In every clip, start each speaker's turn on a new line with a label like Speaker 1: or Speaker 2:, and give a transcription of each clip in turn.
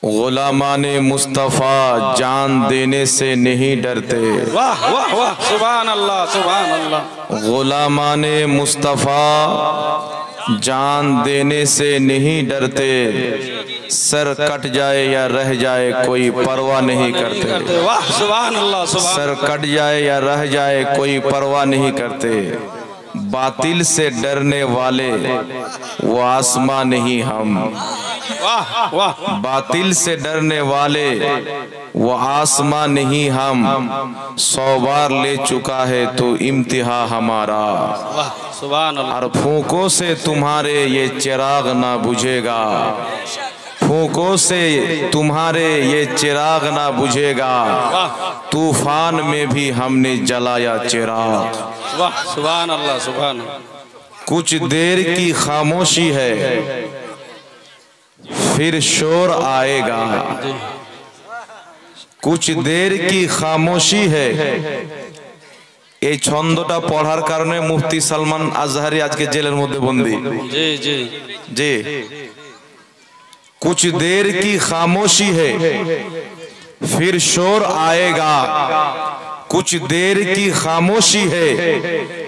Speaker 1: गुलामाने मुस्तफ़ा जान देने से नहीं डरते।
Speaker 2: वाह वाह वाह, सुभान अल्लाह सुभान अल्लाह।
Speaker 1: गुलामाने मुस्तफ़ा जान देने से नहीं डरते, सर कट जाए या रह जाए कोई परवाह नहीं करते।
Speaker 2: वाह सुभान अल्लाह सुभान।
Speaker 1: सर कट जाए या रह जाए कोई परवाह नहीं करते। बातिल से डरने वाले वो आसमां नहीं हम।
Speaker 2: वाह वाह,
Speaker 1: बातिल से डरने वाले वो आसमां नहीं हम। 100 बार ले चुका है तो इम्तिहा हमारा।
Speaker 2: वाह सुभान अल्लाह।
Speaker 1: और फूंकों से तुम्हारे ये चिराग ना बुझेगा, फूंकों से तुम्हारे ये चिराग ना बुझेगा। तूफान में भी हमने जलाया चिराग।
Speaker 2: वाह सुभान अल्लाह सुभान।
Speaker 1: कुछ देर की खामोशी है फिर शोर आएगा। कुछ देर की खामोशी है। এই ছন্দটা পড়ার কারণে মুফতি সালমান আজহারি আজকে জেলের মধ্যে বন্দী।
Speaker 2: জি জি
Speaker 1: জি। कुछ देर की खामोशी है फिर शोर आएगा। कुछ देर की खामोशी है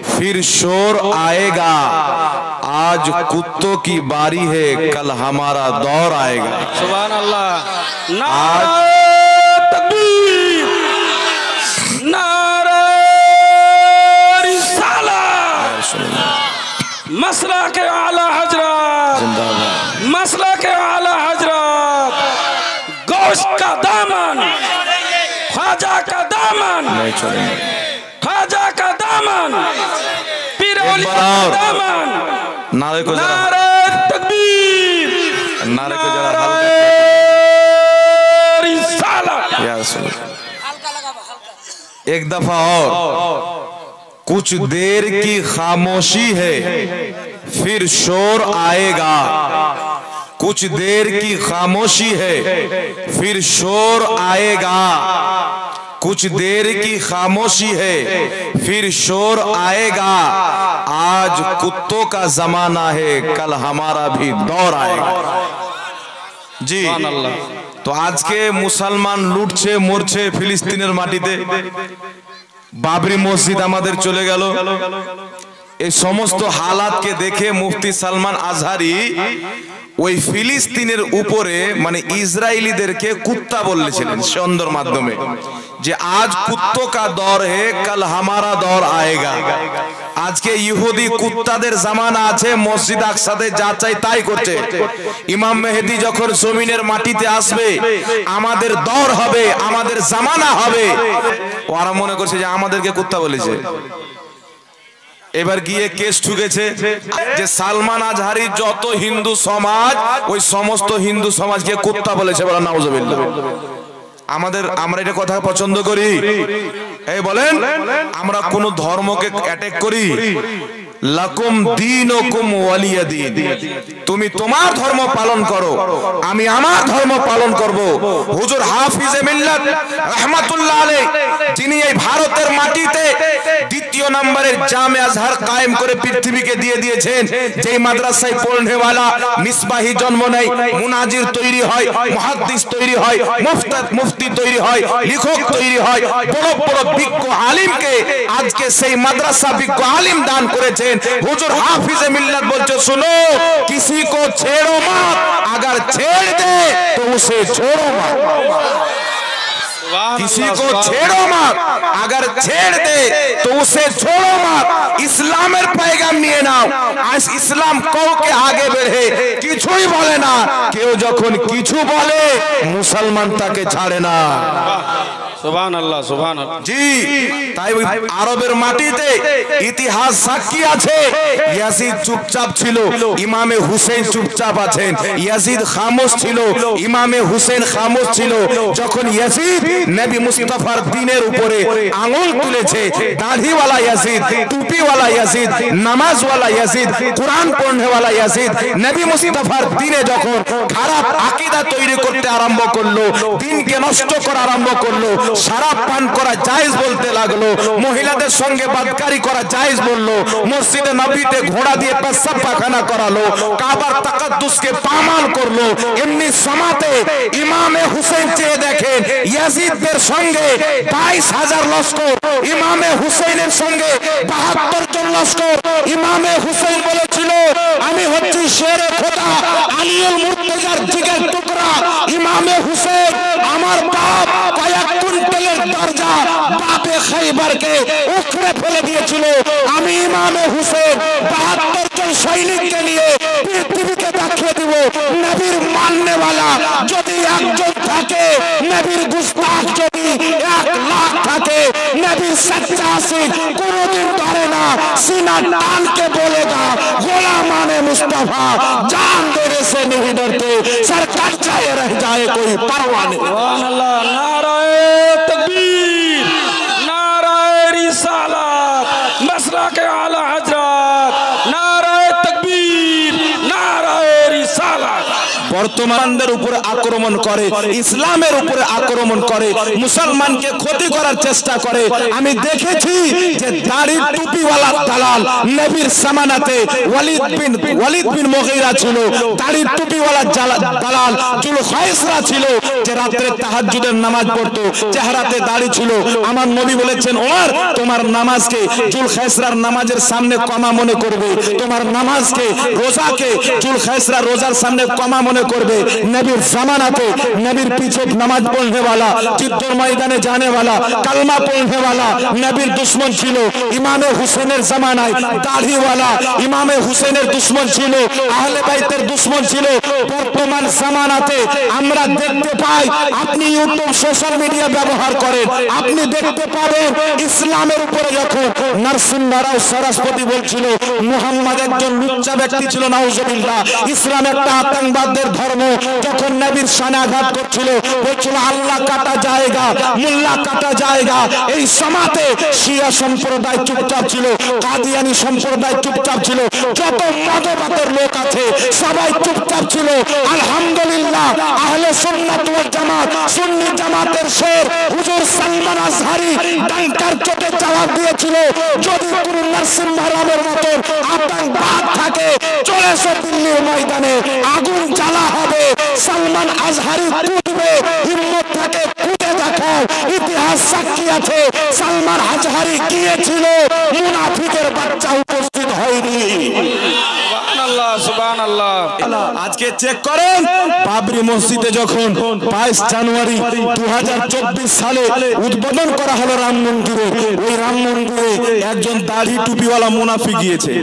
Speaker 1: फिर शोर आएगा। आज कुत्तों की बारी है कल हमारा दौर आएगा।
Speaker 2: सुभान अल्लाह।
Speaker 1: आज
Speaker 2: तकबीर, नारा रिसालत, मसला के आला हजरत,
Speaker 1: जिंदाबाद।
Speaker 2: मसला के आला हजरत, गोश्त का दामन, ख्वाजा का दामन,
Speaker 1: नहीं छोड़ेंगे।
Speaker 2: ख्वाजा का दामन, पीर औलिया का
Speaker 1: और।
Speaker 2: दामन।
Speaker 1: नारे को जरा,
Speaker 2: नारे तकबीर,
Speaker 1: नारे को जरा हल्का।
Speaker 2: नारे रिसालत।
Speaker 1: या रसूल। एक दफा और। कुछ देर की खामोशी है फिर शोर आएगा। कुछ देर की खामोशी है फिर शोर आएगा। कुछ देर की खामोशी है फिर शोर आएगा। आज कुत्तों का जमाना है कल हमारा भी दौर आएगा। जी। तो आज के मुसलमान लुटছে মরছে ফিলিস্তিনের মাটিতে। বাবরি মসজিদ আমাদের চলে গেল। এই সমস্ত হালাতকে দেখে মুফতি সালমান আজহারি ওই ফিলিস্তিনের উপরে মানে ইসরায়েলিদেরকে কুত্তা বলেছিলেন সন্দেহর মাধ্যমে যে আজ কুত্তোं का दौर है कल हमारा दौर आएगा। আজকে ইহুদি কুত্তাদের জামানা আছে। মসজিদ আকসাতে যা চাই তাই করছে। ইমাম মেহেদী যখন জমিনের মাটিতে আসবে আমাদের দৌর হবে, আমাদের জামানা হবে। ওরা মনে করছে যে আমাদেরকে কুত্তা বলেছে। এবার গিয়ে কেস ঠুকেছে যে সালমান আজহারি যত হিন্দু সমাজ ওই সমস্ত হিন্দু সমাজকে কুত্তা বলেছে। বলা নাউজুবিল্লাহ। আমরা এটা কথা পছন্দ করি? এই বলেন আমরা কোন ধর্মকে অ্যাটাক করি? লাকুম দীনুকুম ওয়ালিয়া দীন। তুমি তোমার ধর্ম পালন করো, আমি আমার ধর্ম পালন করব। হুজুর হাফিজে মিল্লাত রাহমাতুল্লাহ আলাইহি যিনি এই ভারতের মাটিতে দ্বিতীয় নম্বরের জামে আজহার কায়েম করে পৃথিবীকে দিয়ে দিয়েছেন। যেই মাদ্রাসায় পড়নেওয়ালা মিসবাহি জন্ম নেয়, মুনাজির তৈরি হয়, মুহাদ্দিস তৈরি হয়, মুফতি তৈরি হয়, লেখক তৈরি হয়, বড় বড় বিজ্ঞ আলিমকে আজকে সেই মাদ্রাসা বিজ্ঞ আলিম দান করেছেন। हुजूर हाफिज मिल्लत बोलते सुनो किसी को छेड़ो मत, अगर छेड़ दे तो उसे छोड़ो मत। किसी को छेड़ो मत, अगर छेड़ दे तो उसे छोड़ो मत। ইসলামের पैगाम নিয়ে নাও। আজ ইসলাম কাউকে আগে বেড়ে কিছুই বলে না। কেউ যখন কিছু বলে মুসলমান তাকে ছাড়ে না।
Speaker 2: সুবহান আল্লাহ সুবহান আল্লাহ।
Speaker 1: জি। তাই আরবের মাটিতে ইতিহাস সাক্ষী আছে। ইয়াজিদ চুপচাপ ছিল, ইমামে হুসেন চুপচাপ আছেন। ইয়াজিদ খামোশ ছিল, ইমামে হুসেন খামোশ ছিল। যখন ইয়াজিদ নবী মুস্তাফার দ্বীনের উপরে আঙ্গুল তুলেছে, দাড়িওয়ালা ইয়াজিদ, টুপিওয়ালা ইয়াজিদ, নামাজওয়ালা ইয়াজিদ, কোরআন পড়নেওয়ালা ইয়াজিদ নবী মুস্তাফার দ্বীনে যখন খারাপ আকীদা তৈরি করতে আরম্ভ করলো, দিনকে নষ্ট করা আরম্ভ করলো, শরাব পান করা জায়েজ বলতে লাগলো, মহিলাদের সঙ্গে বাদকারি করা জায়েজ বললো, মসজিদে নবীতে ঘোড়া দিয়ে পেশাব পায়খানা করালো, কাবার তাকাদ্দুসকে পামাল করলো। এমনি সমাতে ইমামে হুসেন চেয়ে দেখেন ইয়াজিদদের সঙ্গে 22,000 লস্কর, ইমামে হুসেনের সঙ্গে 72 জন লস্কর। ইমামে হুসেন বলেছিল আমি হচ্ছি শেরে খোদা, আলীউল মুর্তজার জিগের টুকরা। ইমামে হুসেন আমার বাপ কয়েক কুইন্টালের দরজা বাপে খাইবারকে উখড়ে ফেলে দিয়েছিল। আমি ইমামে হুসেন 72 জন সৈনিককে নিয়ে পৃথিবীকে দেখিয়ে দিব নবীর মাননেওয়ালা যদি একজন থাকে, নবীর গুস্তাখ যদি 1 লাখ থাকে, নবীর সচ্চা আশিক কোনদিন ধরে না, सीना टान के बोलेगा गुलामाने मुस्तफा जान देने से नहीं डरते, सर कट जाए रह जाए कोई परवाह नहीं।
Speaker 2: सुभान अल्लाह, नाराए तकबीर, नाराए रिसालत, मसलके आला हजरत, नाराए तकबीर, नाराए रिसालत।
Speaker 1: বর্তমানদের উপরে আক্রমণ করে, ইসলামের উপরে আক্রমণ করে, মুসলমানকে ক্ষতি করার চেষ্টা করে। আমি দেখেছি যে দাড়ি টুপিওয়ালা দালাল নবীর জামানাতে ওয়ালিদ বিন মুগীরা ছিল, দাড়ি টুপিওয়ালা দালাল জুলখাইসরা ছিল, যে রাতে তাহাজ্জুদের নামাজ পড়তো, চেহারাতে দাড়ি ছিল। আমার নবী বলেছেন ওমর তোমার নামাজকে জুলখাইসরার নামাজের সামনে কমা মনে করবে, তোমার নামাজকে রোজাকে জুলখাইসরা রোজার সামনে কমা মনে করবে। নবীর জামানাতে নবীর পিছে নামাজ পড়নে वाला, যুদ্ধের ময়দানে जाने वाला, কালমা পড়নে वाला নবীর দুশমন ছিল। ইমামে হুসেনের জামানায় দাড়িওয়ালা ইমামে হুসেনের দুশমন ছিল, আহলে বাইতের দুশমন ছিল। বর্তমান জামানাতে আমরা দেখতে পাই, আপনি ইউটিউব সোশ্যাল মিডিয়া ব্যবহার করেন, আপনি দেখতে পাবেন ইসলামের উপরে যখন নরসিংহ সরস্বতী বলছিল মুহাম্মদ একজন লুচ্চা ব্যক্তি ছিল, নাউজুবিল্লাহ, ইসলাম একটা আতঙ্কবাদের ধর্ম, যখন নবীর শানে আঘাত করছিল, বলছিল আল্লাহ কাটা যায়গা, মুল্লা কাটা যায়গা। এই সমাতে শিয়া সম্প্রদায় চুপচাপ ছিল, কাদিয়ানি সম্প্রদায় চুপচাপ ছিল, যত মতবাদের লোক আছে সবাই চুপচাপ ছিল। আলহামদুলিল্লাহ আহলে সুন্নাত ওয়াল জামাত, সুন্নি জামাতের শের হুজুর সালমান আজহারি ডাঙ্কার চোটে জবাব দিয়েছিল, যদি কোনো নরসিংহরামের মতো আতঙ্কবাদ থাকে চলে এসো দিল্লির ময়দানে, আগুন জ্বালা হবে, সালমান আজহারি কুটবে, হিম্মত থাকে কুটে দেখাও। ইতিহাস সাক্ষী আছে সালমান আজহারি গিয়েছিল, মুনাফিকের বাচ্চা উপস্থিত হয়নি।
Speaker 2: সুবহানাল্লাহ, সুবহানাল্লাহ।
Speaker 1: আজকে চেক করেন বাবরি মসজিদে যখন 22 জানুয়ারি 2024 সালে উদ্বোধন করা হলো রাম মন্দিরে, ওই রাম মন্দিরে একজন দাড়ি টুপিওয়ালা মুনাফিক গিয়েছে,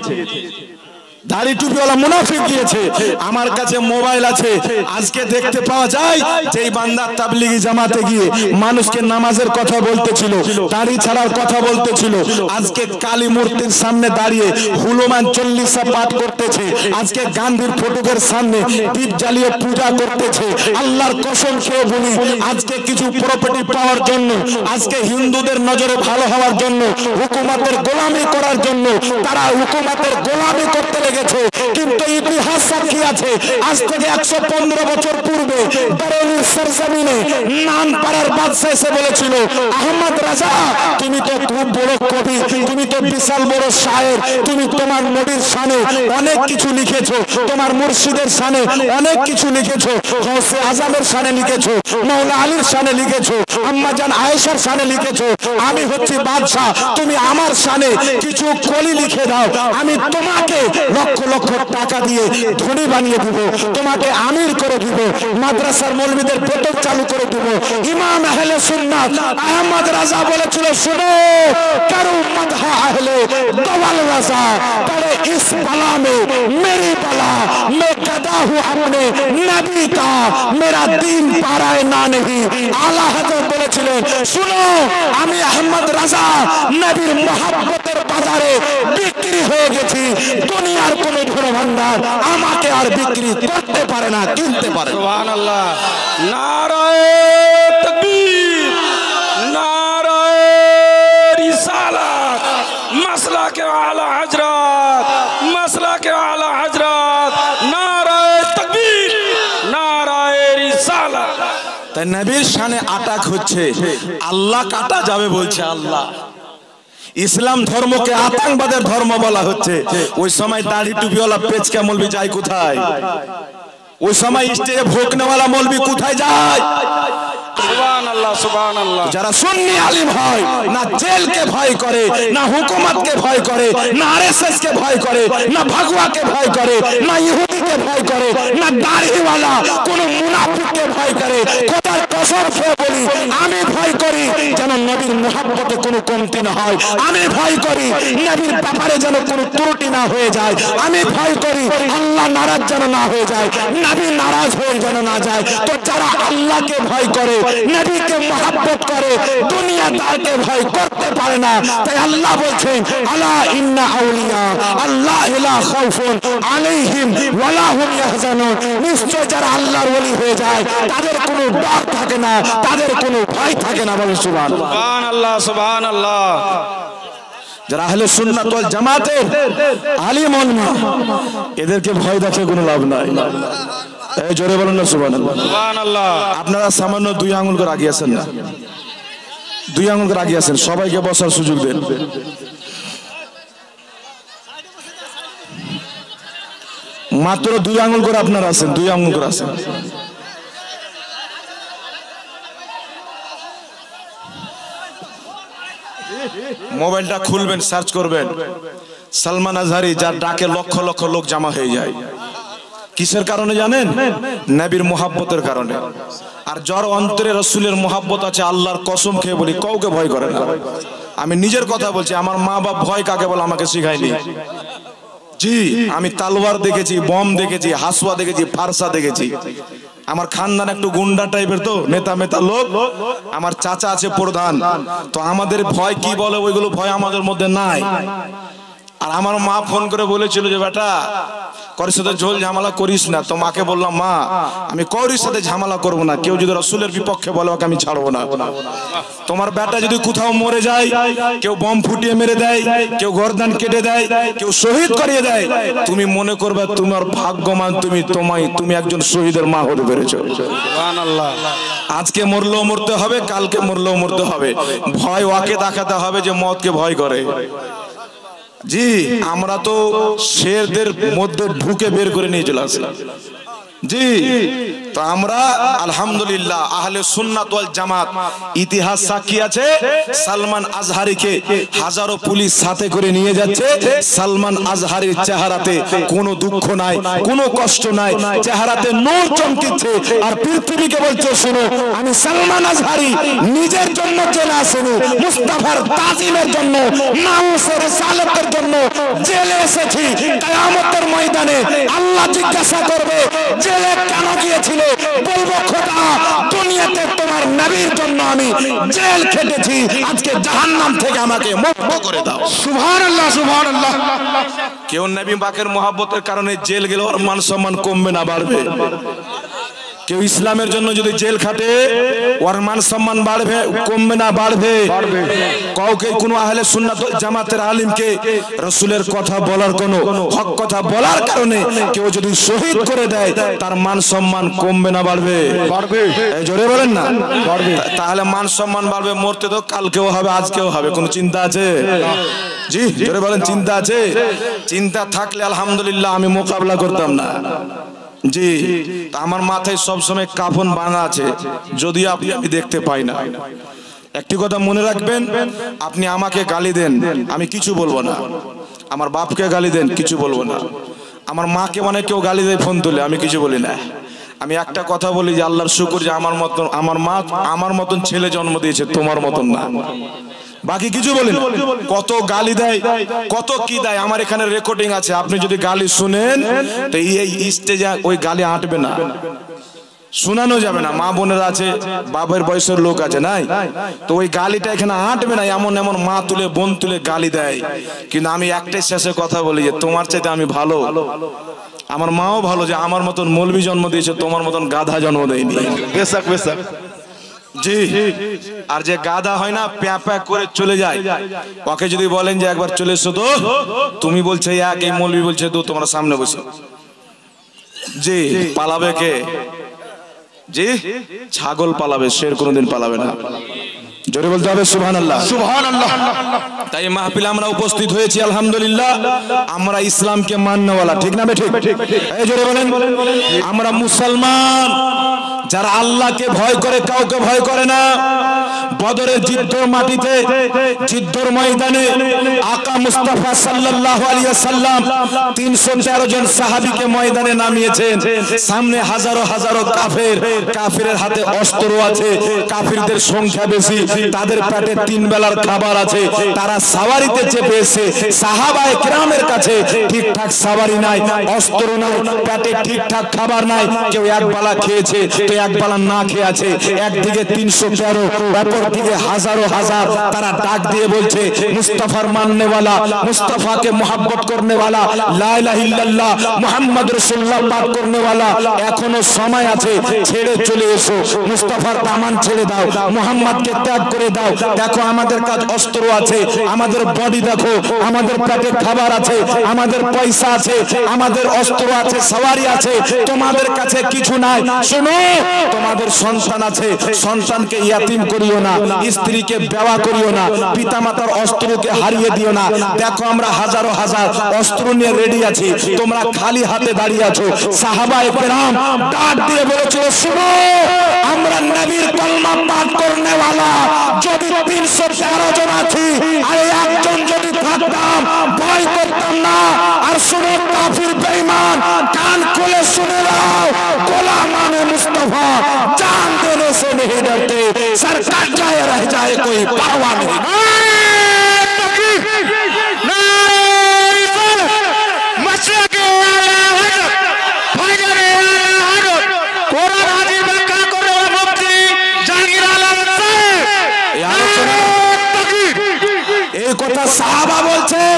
Speaker 1: দাড়ি টুপিওয়ালা মুনাফিক গিয়েছে। আমার কাছে মোবাইল আছে, আজকে দেখতে পাওয়া যায় যে এই বান্দা তাবলিগি জামাতে গিয়ে মানুষকে নামাজের কথা বলতেছিল, দাড়ি ছাড়ার কথা বলতেছিল। আজকে কালী মূর্তির সামনে দাঁড়িয়ে হুলুমান 40 পাঠ করতেছে, আজকে গান্ধীর ফটোকের সামনে দীপ জ্বালিয়ে পূজা করতেছে। আল্লাহর কসম খেয়ে বলি, আজকে কিছু প্রপার্টি পাওয়ার জন্য, আজকে হিন্দুদের নজরে ভালো হওয়ার জন্য, হুকুমতের গোলামি করার জন্য তারা হুকুমতের গোলামি করতে লেগেছে। কিন্তু ইতিহাস সাক্ষী আছে, আজ থেকে 115 বছর পূর্বে বেরেলির সরজমিনে নামপাড়ার বাদশা এসে বলেছিল আহমদ রাজা তুমি তো খুব বড় কবি, তুমি তো বিশাল বড় শায়ের, তুমি তোমার নবীর শানে অনেক কিছু লিখেছো, তোমার মুর্শিদের শানে অনেক কিছু লিখেছো, গৌসে আজমের শানে লিখেছো, মাওলা আলীর শানে লিখেছো, আম্মা জান আয়েশার শানে লিখেছো। আমি হচ্ছি বাদশা, তুমি আমার শানে কিছু কলি লিখে দাও, আমি তোমাকে লক্ষ লক্ষ টাকা দিয়ে ধনী বানিয়ে দিব, তোমাকে আমির করে দিব, মাদ্রাসার মৌলবীদের বেতন চালু করে দিব। ইমাম আহলে সুন্নাত আহমদ রাজা বলেছিল শুনো কারো মাদহা আহলে দওয়াল রাজা পড়ে ইস বলা में मेरी बला मैं गदा हूं अपने नबी का मेरा दीन पाराए ना नहीं। आला हजरत বলেছিলেন শুনো আমি আহমদ রাজা নবীর মহব্বতের বাজারে বিক্রি হয়ে গেছি, দুনিয়ার কোনো ধন ভান্ডার আমাকে আর বিক্রি করতে পারে না, কিনতে পারে।
Speaker 2: সুবহানাল্লাহ, নারায়ে তাকবীর, নারায়ে রিসালাত, মাসলাকে আলা হযরত, মাসলাকে আলা হযরত, নারায়ে তাকবীর, নারায়ে রিসালাত।
Speaker 1: তাই নবীর শানে আটাক হচ্ছে, আল্লাহ কাটা যাবে বলছে আল্লাহ। ইসলাম ধর্মকে আতঙ্কবাদের ধর্ম বলা হচ্ছে। ওই সময় দাড়ি টুপিওয়ালা পেচকা মৌলবি যায় কোথায়? ওই সময় স্টেজে ভোগ নেওয়ালা মৌলবি কোথায় যায়?
Speaker 2: সুবহানাল্লাহ সুবহানাল্লাহ।
Speaker 1: যারা সুন্নি আলিম হয় না জেলকে ভয় করে, না হুকুমতকে ভয় করে, না আরএসএস কে ভয় করে, না ভাগওয়াকে ভয় করে, না ইহুদিকে ভয় করে, না দাড়িওয়ালা কোন মুনাফিককে ভয় করে। খোদার কসম খেয়ে বলি, আমি ভয় করি যেন নবীর মুহাব্বতে কোনো কমতি না হয়। আমি ভয় করি নবীর ব্যাপারে যেন কোনো ত্রুটি না হয়ে যায়। আমি ভয় করি আল্লাহ নারাজ যেন না হয়ে যায়, নবী নারাজ হয়ে যেন না যায়। তো যারা আল্লাহকে ভয় করে, নবীকে মুহাব্বত করে, দুনিয়াদারকে ভয় করতে পারে না। তাই আল্লাহ বলছেন, আলা ইন্না আউলিয়া আল্লাহ লা খাউফুন আলাইহিম ওয়ালা হুম ইয়াহজানুন। নিশ্চয় যারা আল্লাহর ওলি হয়ে যায় তাদের কোনো ডর থাকে না, তাদের কোনো ভয় থাকে না। বলেন সুবহানাল্লাহ
Speaker 2: সুবহানাল্লাহ সুবহানাল্লাহ।
Speaker 1: যারা আহলে সুন্নাত ওয়াল জামাতের আলিম উলামা, এদেরকে ভয় দেখে কোনো লাভ নাই। এই জোরে বলেন না সুবহানাল্লাহ
Speaker 2: সুবহানাল্লাহ।
Speaker 1: আপনারা সামান্য 2 আঙ্গুল করে আগিয়ে আছেন না, 2 আঙ্গুল করে আগিয়ে আছেন। সবাইকে বসার সুযোগ দেন। মাত্র 2 আঙ্গুল করে আপনারা আছেন, 2 আঙ্গুল করে আছেন। মোবাইলটা খুলবেন, সার্চ করবেন সালমান আজহারি, যার ডাকে লক্ষ লক্ষ লোক জমা হয়ে যায়। কিসের কারণে জানেন? নবীর মুহাব্বতের কারণে। আর যার অন্তরে রাসূলের মুহাব্বত আছে, আল্লাহর কসম খেয়ে বলি কাউকে ভয় করে না। আমি নিজের কথা বলছি, আমার মা বাপ ভয় কাকে বলে আমাকে শিখায়নি। জি, আমি তালোয়ার দেখেছি, বম দেখেছি, হাসুয়া দেখেছি, ফারসা দেখেছি। আমার খানদান একটু গুন্ডা টাইপের, তো নেতা মেতা লোক। আমার চাচা আছে প্রধান, তো আমাদের ভয় কি বলে ওইগুলো ভয় আমাদের মধ্যে নাই। আর আমার মা ফোন করে বলেছিল যে বেটা করিস সাথে ঝোল ঝামেলা করিস না। তো মাকে বললাম, মা আমি করিস সাথে ঝামেলা করবো না, কেউ যদি রাসূলের বিপক্ষে বলে ওকে আমি ছাড়বো না। তোমার বেটা যদি কোথাও মরে যায়, কেউ বম ফুটিয়ে মেরে দেয়, কেউ গর্দান কেটে দেয়, কেউ শহীদ করিয়ে দেয়, তুমি মনে করবে তোমার ভাগ্যবান, তুমি একজন শহীদের মা হতে পেরেছো।
Speaker 2: সুবহানাল্লাহ।
Speaker 1: আজকে মরলেও মরতে হবে, কালকে মরলেও মরতে হবে। ভয় ওকে দেখাতে হবে যে মতকে ভয় করে। জি, আমরা তো শেরদের মধ্যে ঢুকে বের করে নিয়ে চলে আসলাম। জি, তো আমরা আলহামদুলিল্লাহ আহলে সুন্নাত ওয়াল জামাত, ইতিহাস সাক্ষী আছে সালমান আজহারিকে হাজারো পুলিশ সাথে করে নিয়ে যাচ্ছে। সালমান আজহারির চেহারাতে কোনো দুঃখ নাই, কোনো কষ্ট নাই, চেহারাতে নূর চমকিচ্ছে। আর পৃথিবীকে বলছে, শোনো আমি সালমান আজহারি নিজের জন্য চলে আসেনি, মুস্তাফার তাজিমের জন্য, নাউসের সালাতের জন্য জেলে এসেছি। কিয়ামতের ময়দানে আল্লাহ জিজ্ঞাসা করবে জেলে কেন গিয়েছিল? বলবো খোদা দুনিয়াতে তোমার নবীর জন্য আমি জেল খেটেছি, আজকে জাহান্নাম থেকে আমাকে মুক্ত করে দাও।
Speaker 2: সুবহানাল্লাহ সুবহানাল্লাহ।
Speaker 1: কেউ নবী পাকের মুহাব্বতের কারণে জেল গেলে ওর মান সম্মান কমবে না বাড়বে? কেউ ইসলামের জন্য যদি জেল খাটে ওর মান সম্মান বাড়বে, কমবে না বাড়বে? কাউকে কোনো আহলে সুন্নাত ওয়াল জামাতের আলিমকে রাসূলের কথা বলার, কোনো হক কথা বলার কারণে কেউ যদি শহীদ করে দেয়, তার মান সম্মান কমবে না বাড়বে?
Speaker 2: বাড়বে।
Speaker 1: এই জোরে বলেন না,
Speaker 2: বাড়বে।
Speaker 1: তাহলে মান সম্মান বাড়বে। মরতে তো কালকেও হবে, আজকেও হবে, কোনো চিন্তা আছে? জি জোরে বলেন, চিন্তা আছে? চিন্তা থাকলে আলহামদুলিল্লাহ আমি মোকাবেলা করতাম না। জি, আমার মাথায় সবসময় কাফন বাঁধা আছে, যদি আমি দেখতে পাই না। একটি কথা মনে রাখবেন, আপনি আমাকে গালি দেন আমি কিছু বলবো না, আমার বাপকে গালি দেন কিছু বলবো না, আমার মাকে মানে কেউ গালি দেয় ফোন তুলে আমি কিছু বলি না। আমি একটা কথা বলি যে আল্লাহর শুকর যে আমার মা আমার মতন ছেলে জন্ম দিয়েছে, তোমার মতন না। বাকি কিছু বলি না। কত গালি দেয়, কত কি দেয়, আমার এখানে রেকর্ডিং আছে। আপনি যদি গালি শুনেন তো এই স্টেজে ওই গালি আঁটবে না, শোনানো যাবে না। মা বোনেরা আছে, বাবার বয়সের লোক আছে, নাই তো ওই গালিটা এখানে আঁটবে না। এমন এমন মা তুলে বোন তুলে গালি দেয়, কিন্তু আমি একটাই শেষে কথা বলি যে তোমার চাইতে আমি ভালো, আমার মাও ভালো যে আমার মতন মৌলবি জন্ম দিয়েছে, তোমার মতন গাধা জন্ম দেয়নি। বেশক বেশক। জি, আর যে গাধা হয় না প্যাঁ প্যাঁ করে চলে যায়, ওকে যদি বলেন যে একবার চলে এসো তো, তুমি বলছে এক, এই মৌলবি বলছে তো, তোমার সামনে বসে, জি পালাবে কে? জি ছাগল পালাবে, শের কোনোদিন পালাবে না। জোরে বলতে হবে সুবহানাল্লাহ, সুবহানাল্লাহ। তাই মাহফিলে আমরা উপস্থিত হয়েছি আলহামদুলিল্লাহ। আমরা ইসলামকে মাননেওয়ালা, ঠিক না ঠিক? এই জোরে বলেন। আমরা মুসলমান যারা আল্লাহকে ভয় করে, কাউকে ভয় করে না। বদরের যুদ্ধের মাটিতে, যুদ্ধের ময়দানে আকা মুস্তাফা সাল্লাল্লাহু আলাইহি ওয়াসাল্লাম 313 জন সাহাবীকে ময়দানে নামিয়েছেন। সামনে হাজারো হাজারো কাফের, কাফিরের হাতে অস্ত্র আছে, কাফিরদের সংখ্যা বেশি, তাদের পেটে 3 বেলার খাবার আছে। তারা সাওয়ারিতে চেপে এসে সাহাবায়ে কেরামের কাছে ঠিকঠাক সাওয়ারি নাই, অস্ত্র নাই, পেটে ঠিকঠাক খাবার নাই। কেউ এক বেলা খেয়েছে, তো এক বেলা না খেয়ে আছে। একদিকে 313, অপরদিকে হাজারো হাজার। তারা ডাক দিয়ে বলছে মুস্তাফার মাননে वाला, মুস্তাফাকে मोहब्बत करने वाला, লা ইলাহা ইল্লাল্লাহ মুহাম্মদ রাসূলুল্লাহ পাঠ করনে वाला, এখনো সময় আছে, ছেড়ে চলে এসো, মুস্তাফার দামান ছেড়ে দাও, মুহাম্মদকে ত্যাগ করে দাও। দেখো আমাদের কাছে অস্ত্র আছে, আমাদের বডি দেখো, আমাদের পেটে খাবার আছে, আমাদের পয়সা আছে, আমাদের অস্ত্র আছে, সওয়ারি আছে, তোমাদের কাছে কিছু নাই। শোনো, তোমাদের সন্তান আছে, সন্তানকে ইয়াতিম করিও না, স্ত্রীকে বেওয়া করিও না, পিতামাতার অস্ত্রকে হারিয়ে দিও না। দেখো আমরা হাজারো হাজার অস্ত্র নিয়ে রেডি আছি, তোমরা খালি হাতে দাঁড়িয়ে আছো। সাহাবায়ে কেরাম ডাক দিয়ে বলেছিল, শোনো, আমরা নবীর কলমা পাঠ করনে वाला যদি 313 জন আছি, আর একজন যদি থাকতাম ভয় করতাম না। আর শোনো কাফির বেঈমান, কান খুলে শুনে নাও, গোলামানে মুস্তাফা जान देने से नहीं डरते, सर कट जाए रह जाए कोई परवाह नहीं। এই কথা সাহাবা বলছেন,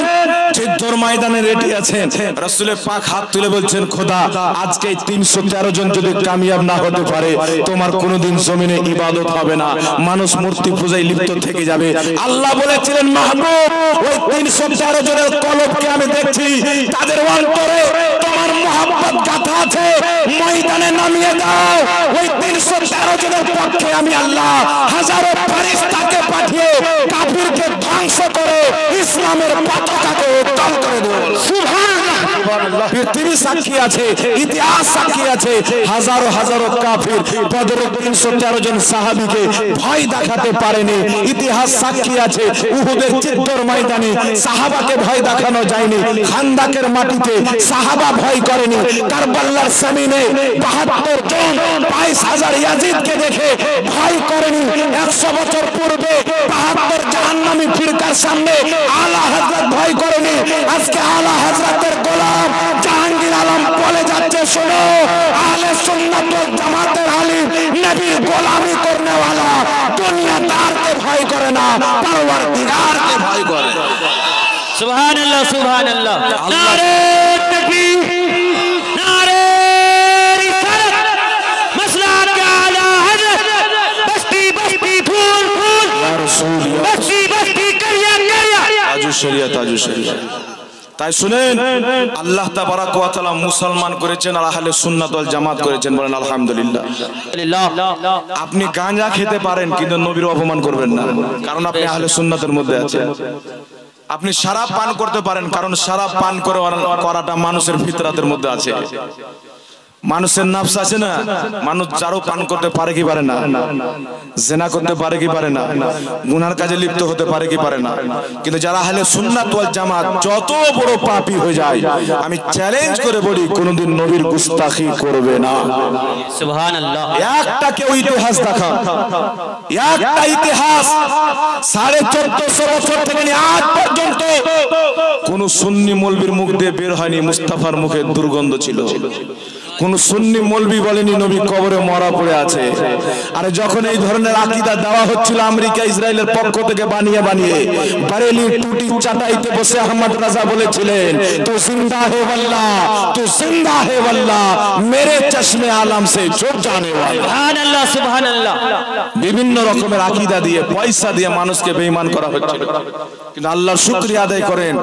Speaker 1: যুদ্ধের ময়দানে রেডি আছেন। রাসূলের পাক হাত তুলে বলছেন, খোদা আজকে 313 জন যদি কামিয়াব না হতে পারে, তোমার কোনোদিন জমিনে ইবাদত হবে না, মানুষ মূর্তি পূজায় লিপ্ত থেকে যাবে। আল্লাহ বলেছিলেন, মাহবুব ওই 313 জনের কলবকে আমি দেখছি, তাদের অন্তরে তোমার মোহাব্বত গাথা আছে, ময়দানে নামিয়ে দাও। ওই 313 জনের পক্ষে আমি আল্লাহ হাজারো ফেরেশতাকে পাঠিয়ে কাফিরকে ধ্বংস করে ইসলামের পতাকাকে উত্তোলন করে দেব। সুবহানাল্লাহ, সুবহানাল্লাহ। পৃথিবী সাক্ষী আছে, ইতিহাস সাক্ষী আছে, হাজারো হাজারো কাফির বদরের 313 জন সাহাবীকে ভয় দেখাতে পারেনি। ইতিহাস সাক্ষী আছে, উহুদের যুদ্ধের ময়দানে সাহাবাকে ভয় দেখানো যায়নি, খান্দাকের মাটিতে সাহাবা ভয় করেনি, কারবালার জমিনে 72 জন 22,000 ইয়াজিদকে দেখে ভয় করেনি। 100 বছর পূর্বে 72 জাহান্নামী ফিরকার সামনে আলা হযরত ভয় করেনি। আজকে আলা হযরতের গোলাম জাহাঙ্গীর আলম বলে যাচ্ছে, শোনো, আহলে সুন্নাত ওয়াল জামাতের আলিম নবীর গোলামি করনে वाला দুনিয়াদারকে ভয় করে না, পরওয়ারদিগারকে ভয় করে।
Speaker 2: সুবহানাল্লাহ, সুবহানাল্লাহ। নারে তাকবীর, নারে রিসালাত, মাসলাক আলা হযরত, বস্তি বস্তি ফুল ফুল,
Speaker 1: ইয়া রাসূল,
Speaker 2: বস্তি বস্তি করিয়া করিয়া,
Speaker 1: তাজু শরিয়ত, তাজু শরিয়ত। তাই শুনেন, আল্লাহ তাবারাক ওয়া তাআলা মুসলমান করেছেন আর আহলে সুন্নাত ওয়াল জামাত করেছেন, বলেন আলহামদুলিল্লাহ। আপনি গাঁজা খেতে পারেন কিন্তু নবীর অপমান করবেন না, কারণ আপনি আহলে সুন্নাতের মধ্যে আছেন। আপনি শরাব পান করতে পারেন, কারণ শরাব পান করাটা মানুষের ফিতরাতের মধ্যে আছে। মানুষের নফস আছে না, মানুষ চারও পান করতে পারে কি পারে না, জিনা করতে পারে কি পারে না, গুনার কাজে লিপ্ত হতে পারে কি পারে না। কিন্তু যারা আহলে সুন্নাত ওয়াল জামাত যত বড় পাপী হয়ে যায়, আমি চ্যালেঞ্জ করে বলি কোনোদিন নবীর গুস্তাখি করবে না।
Speaker 2: সুবহানাল্লাহ।
Speaker 1: একটা কেউ ইতিহাস দেখা, একটা ইতিহাস 1450 বছর থেকে আজ পর্যন্ত কোন সুন্নি মৌলবীর মুখ দিয়ে বের হয়নি মুস্তাফার মুখে দুর্গন্ধ ছিল। কোন সুন্নি মৌলবী বলেনি নবী কবরে মরা পড়ে আছে। আর যখন এই ধরনের আকীদা দেওয়া হচ্ছিল আমেরিকা ইসরায়েলের পক্ষ থেকে বানিয়ে বানিয়ে, বারেলি টুটি চাটাইতে বসে আহমদ রাজা বলেছিলেন, তু জিন্দা হে ওয়াল্লাহ, তু জিন্দা হে ওয়াল্লাহ, মেরে চশমে আলম সে ছুট জানে ওয়ালা।
Speaker 2: সুবহানাল্লাহ, সুবহানাল্লাহ।
Speaker 1: বিভিন্ন রকমের আকীদা দিয়ে, পয়সা দিয়ে মানুষকে বেঈমান করা হচ্ছিল। কিন্তু আল্লাহর শুকরিয়া আদায় করেন,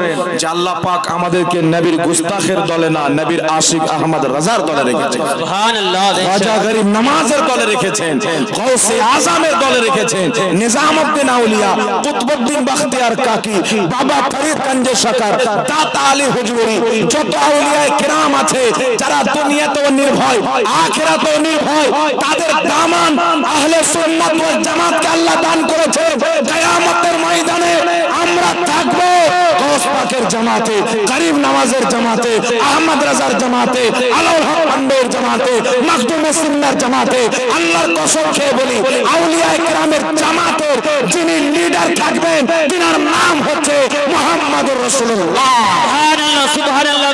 Speaker 1: যে আল্লাহ পাক আমাদেরকে নবীর গুস্তাখের দলে না, নবীর আশিক আহমদ রাজার দলে রেখেছেন। সুবহানাল্লাহ। খাজা গরিব নওয়াজের দলে রেখেছেন, গৌসে আজমের দলে রেখেছেন, নিজামউদ্দিন আউলিয়া, কুতুবউদ্দিন বখতিয়ার কাকি, বাবা ফরিদ গঞ্জে শকর, দাতা আলী হুজুরি, যত আউলিয়ায়ে কিরাম আছে যারা দুনিয়াতেও নির্ভয় আখিরাতেও নির্ভয়, তাদের দামান আহলে সুন্নাত ওয়াল জামাতকে আল্লাহ দান করেছে। কিয়ামতের ময়দানে আমরা থাকব গৌস পাকের জামাতে, গরিব নওয়াজের জামাতে, আহমদ রাজার জামাতে, আলাউল হক পান্ডের জামাতে, মখদুমে সুন্নার জামাতে। আল্লাহর কসম খেয়ে বলি, আউলিয়ায়ে কিরামের জামাতের যিনি লিডার থাকবেন তিনার নাম হচ্ছে মুহাম্মদুর রাসূলুল্লাহ। সুবহানাল্লাহ, সুবহানাল্লাহ।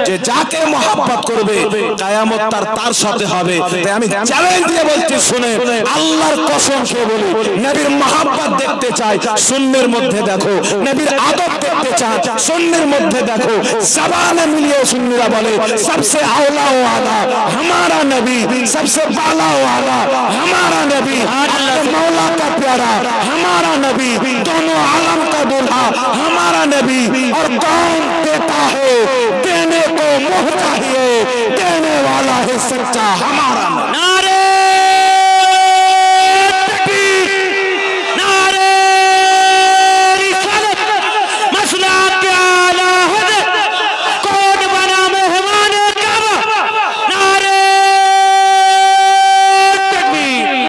Speaker 1: যে যাকে মহব্বত করবে কিয়ামত তার সাথে হবে। তাই আমি চ্যালেঞ্জ দিয়ে বলছি, শুনে আল্লাহর কসম খেয়ে বলি, নবীর মহব্বত দেখতে চাই সুন্নের মধ্যে দেখো, নবীর আদব দেখতে চাই সুন্নের মধ্যে দেখো। জবানে মিলিয়ে সুন্নিরা বলে सबसे आला व आला हमारा नबी, सबसे बाला व आला हमारा नबी, मौला का प्यारा हमारा नबी, दोनों आलम का दूल्हा हमारा नबी। और कौन देता है देने को मुँह चाहिए, देने वाला है सच्चा हमारा नबी।